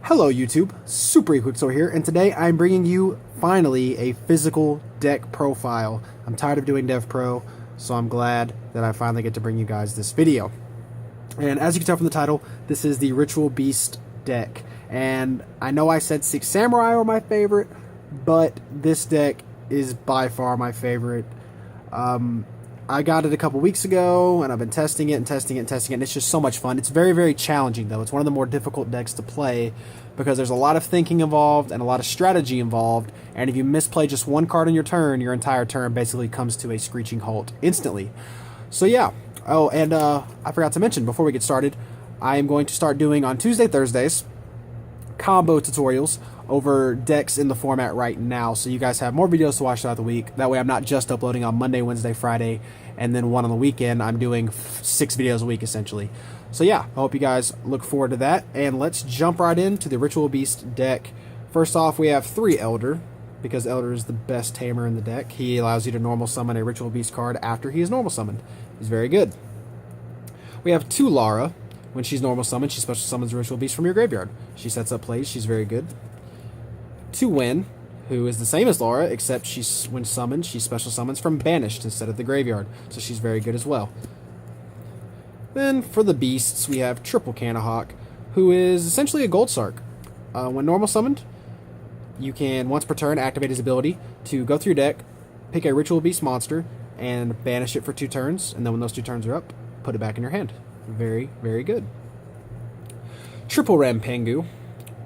Hello YouTube, SpiRitual here, and today I'm bringing you, finally, a physical deck profile. I'm tired of doing Dev Pro, so I'm glad that I finally get to bring you guys this video. And as you can tell from the title, this is the Ritual Beast deck. And I know I said Six Samurai were my favorite, but this deck is by far my favorite. I got it a couple weeks ago, and I've been testing it and testing it and testing it, and it's just so much fun. It's very, very challenging, though. It's one of the more difficult decks to play because there's a lot of thinking involved and a lot of strategy involved, and if you misplay just one card on your turn, your entire turn basically comes to a screeching halt instantly. So yeah. Oh, and I forgot to mention, before we get started, I am going to start doing, on Tuesday, Thursdays, combo tutorials over decks in the format right now, so you guys have more videos to watch throughout the week. That way I'm not just uploading on Monday, Wednesday, Friday, and then one on the weekend. I'm doing 6 videos a week, essentially. So yeah, I hope you guys look forward to that, and let's jump right into the Ritual Beast deck. First off, we have 3 Elder, because Elder is the best tamer in the deck. He allows you to normal summon a Ritual Beast card after he is normal summoned. He's very good. We have 2 Lara. When she's normal summoned, she special summons a Ritual Beast from your graveyard. She sets up plays. She's very good. 2 Win, who is the same as Lara, except when summoned, she special summons from Banished instead of the graveyard. So she's very good as well. Then for the beasts, we have Triple Kanahawk, who is essentially a Gold Sark. When normal summoned, you can, once per turn, activate his ability to go through your deck, pick a Ritual Beast monster, and banish it for 2 turns. And then when those 2 turns are up, put it back in your hand. Very, very good. Triple Rampengu.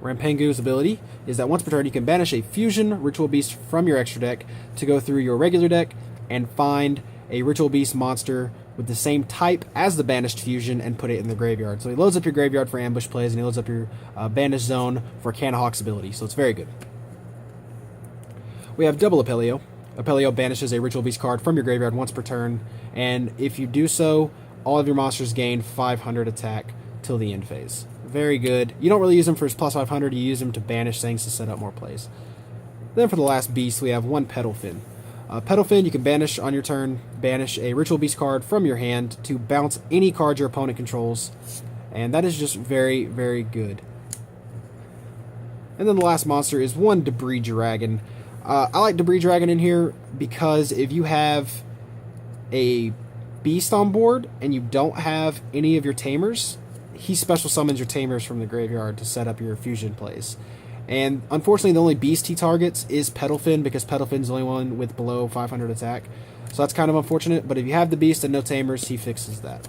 Rampengu's ability is that once per turn you can banish a fusion Ritual Beast from your extra deck to go through your regular deck and find a Ritual Beast monster with the same type as the banished fusion and put it in the graveyard. So he loads up your graveyard for ambush plays, and he loads up your banished zone for Kanahawk's ability, so it's very good. We have Double Apelio. Apelio banishes a Ritual Beast card from your graveyard once per turn, and if you do so, all of your monsters gain 500 attack till the end phase. Very good. You don't really use them for his plus 500, you use them to banish things to set up more plays. Then for the last beast, we have 1 Petalfin. Petalfin, you can banish on your turn, banish a Ritual Beast card from your hand to bounce any card your opponent controls, and that is just very, very good. And then the last monster is 1 Debris Dragon. I like Debris Dragon in here because if you have a beast on board and you don't have any of your tamers, he special summons your tamers from the graveyard to set up your fusion plays. And unfortunately, the only beast he targets is Petalfin, because Petalfin's the only one with below 500 attack. So that's kind of unfortunate, but if you have the beast and no tamers, he fixes that.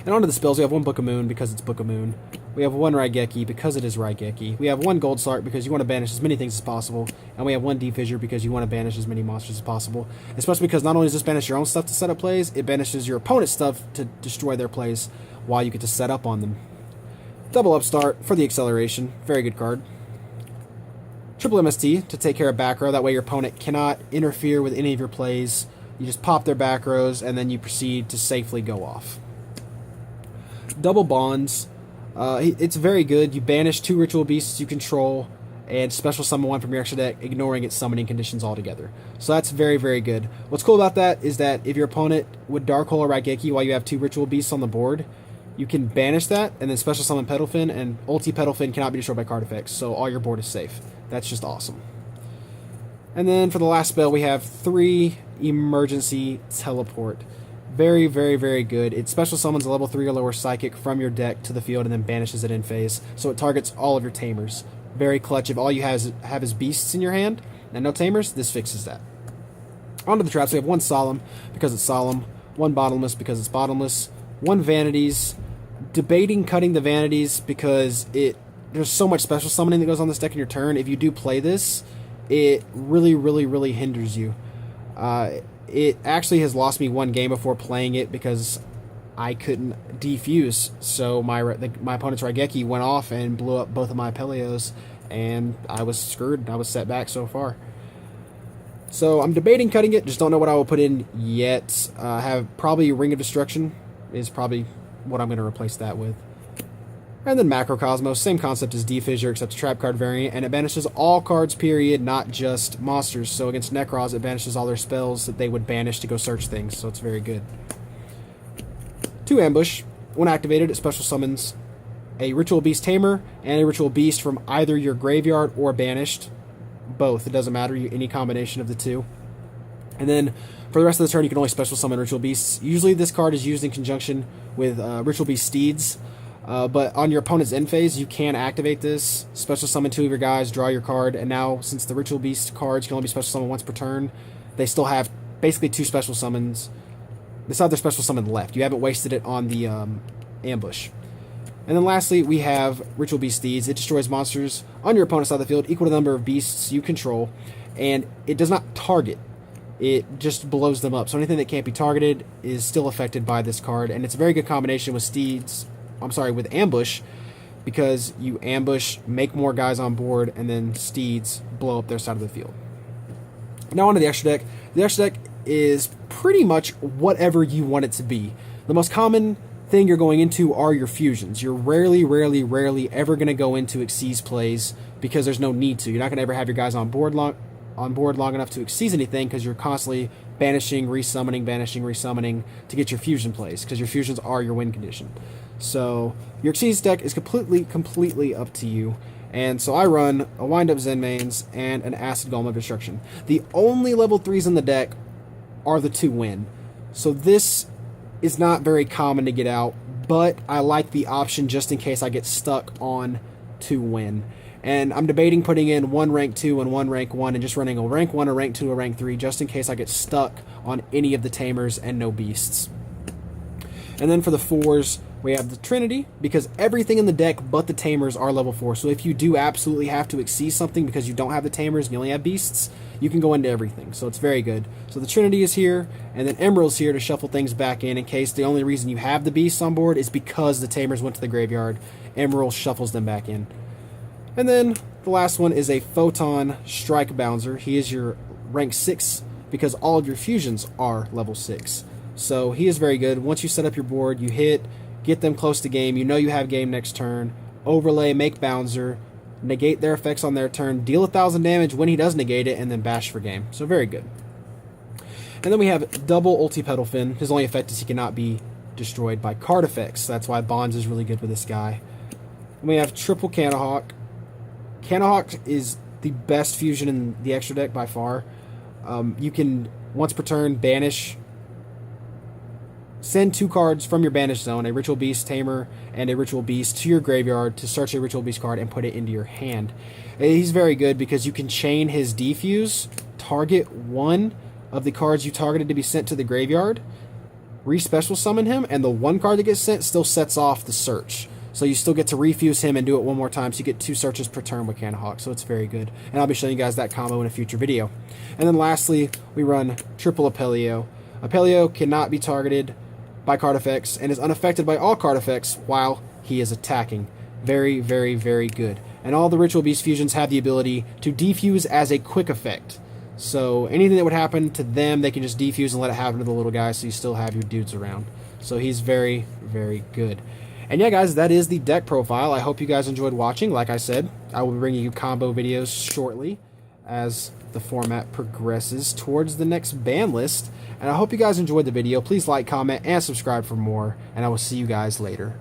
And onto the spells, we have 1 Book of Moon because it's Book of Moon. We have 1 Raigeki because it is Raigeki. We have 1 Gold Sark because you want to banish as many things as possible. And we have 1 Defissure because you want to banish as many monsters as possible. Especially because not only does this banish your own stuff to set up plays, it banishes your opponent's stuff to destroy their plays while you get to set up on them. Double Upstart for the acceleration. Very good card. Triple MST to take care of back row. That way your opponent cannot interfere with any of your plays. You just pop their back rows and then you proceed to safely go off. Double Bonds. It's very good. You banish 2 Ritual Beasts you control and special summon 1 from your extra deck, ignoring its summoning conditions altogether. So that's very, very good. What's cool about that is that if your opponent would Dark Hole or Raigeki while you have 2 Ritual Beasts on the board, you can banish that and then special summon Petalfin, and ulti Petalfin cannot be destroyed by card effects, so all your board is safe. That's just awesome. And then for the last spell, we have 3 Emergency Teleport. Very, very, very good. It special summons a level 3 or lower Psychic from your deck to the field and then banishes it in phase, so it targets all of your tamers. Very clutch. If all you have is beasts in your hand and no tamers, this fixes that. Onto the traps, we have 1 Solemn because it's solemn, 1 Bottomless because it's bottomless, 1 Vanities. Debating cutting the Vanities because there's so much special summoning that goes on this deck in your turn. If you do play this, it really, really, really hinders you. It actually has lost me 1 game before playing it because I couldn't defuse. So my opponent's Raigeki went off and blew up both of my Apelios, and I was screwed. I was set back so far. So I'm debating cutting it, just don't know what I will put in yet. Have probably Ring of Destruction is probably what I'm going to replace that with. And then Macrocosmos, same concept as Defissure, except a trap card variant, and it banishes all cards, period, not just monsters. So against Necros, it banishes all their spells that they would banish to go search things, so it's very good. 2 Ambush. When activated, it special summons a Ritual Beast Tamer and a Ritual Beast from either your graveyard or banished. Both, it doesn't matter, any combination of the two. And then for the rest of the turn, you can only special summon Ritual Beasts. Usually this card is used in conjunction with Ritual Beast Steeds, but on your opponent's end phase, you can activate this, special summon 2 of your guys, draw your card, and now since the Ritual Beast cards can only be special summoned once per turn, they still have basically 2 special summons. They still have their special summon left. You haven't wasted it on the ambush. And then lastly, we have Ritual Beast Steeds. It destroys monsters on your opponent's side of the field equal to the number of beasts you control, and it does not target. It just blows them up. So anything that can't be targeted is still affected by this card, and it's a very good combination with with Ambush, because you ambush, make more guys on board, and then Steeds blow up their side of the field. Now onto the extra deck. The extra deck is pretty much whatever you want it to be. The most common thing you're going into are your fusions. You're rarely ever going to go into Xyz plays because there's no need to. You're not going to ever have your guys on board long enough to Xyz anything, because you're constantly banishing, resummoning to get your fusion plays, because your fusions are your win condition. So your Xyz deck is completely up to you. And so I run a Wind-Up Zenmaines and an Acid Golem of Destruction. The only level 3s in the deck are the 2 win. So this is not very common to get out, but I like the option just in case I get stuck on 2 win. And I'm debating putting in 1 rank 2 and 1 rank 1 and just running a rank 1, a rank 2, a rank 3 just in case I get stuck on any of the Tamers and no beasts. And then for the 4s, we have the Trinity, because everything in the deck but the Tamers are level 4. So if you do absolutely have to exceed something because you don't have the Tamers and you only have beasts, you can go into everything. So it's very good. So the Trinity is here, and then Emerald's here to shuffle things back in case the only reason you have the beasts on board is because the Tamers went to the graveyard. Emerald shuffles them back in. And then the last one is a Photon Strike Bouncer. He is your rank 6 because all of your fusions are level 6. So he is very good. Once you set up your board, you hit, get them close to game, you know you have game next turn, overlay, make Bouncer, negate their effects on their turn, deal 1,000 damage when he does negate it, and then bash for game. So very good. And then we have double Ulti Petalfin. His only effect is he cannot be destroyed by card effects. That's why Bonds is really good with this guy. And we have triple Canahawk. Canahawk is the best fusion in the extra deck by far. You can, once per turn, banish, send 2 cards from your banish zone, a Ritual Beast Tamer and a Ritual Beast, to your graveyard to search a Ritual Beast card and put it into your hand. He's very good because you can chain his defuse, target 1 of the cards you targeted to be sent to the graveyard, re-special summon him, and the 1 card that gets sent still sets off the search. So you still get to refuse him and do it 1 more time, so you get 2 searches per turn with Canahawk, so it's very good. And I'll be showing you guys that combo in a future video. And then lastly, we run triple Apelio. Apelio cannot be targeted by card effects and is unaffected by all card effects while he is attacking. Very good. And all the Ritual Beast fusions have the ability to defuse as a quick effect. So anything that would happen to them, they can just defuse and let it happen to the little guy, so you still have your dudes around. So he's very good. And yeah, guys, that is the deck profile. I hope you guys enjoyed watching. Like I said, I will be bringing you combo videos shortly as the format progresses towards the next ban list. And I hope you guys enjoyed the video. Please like, comment, and subscribe for more. And I will see you guys later.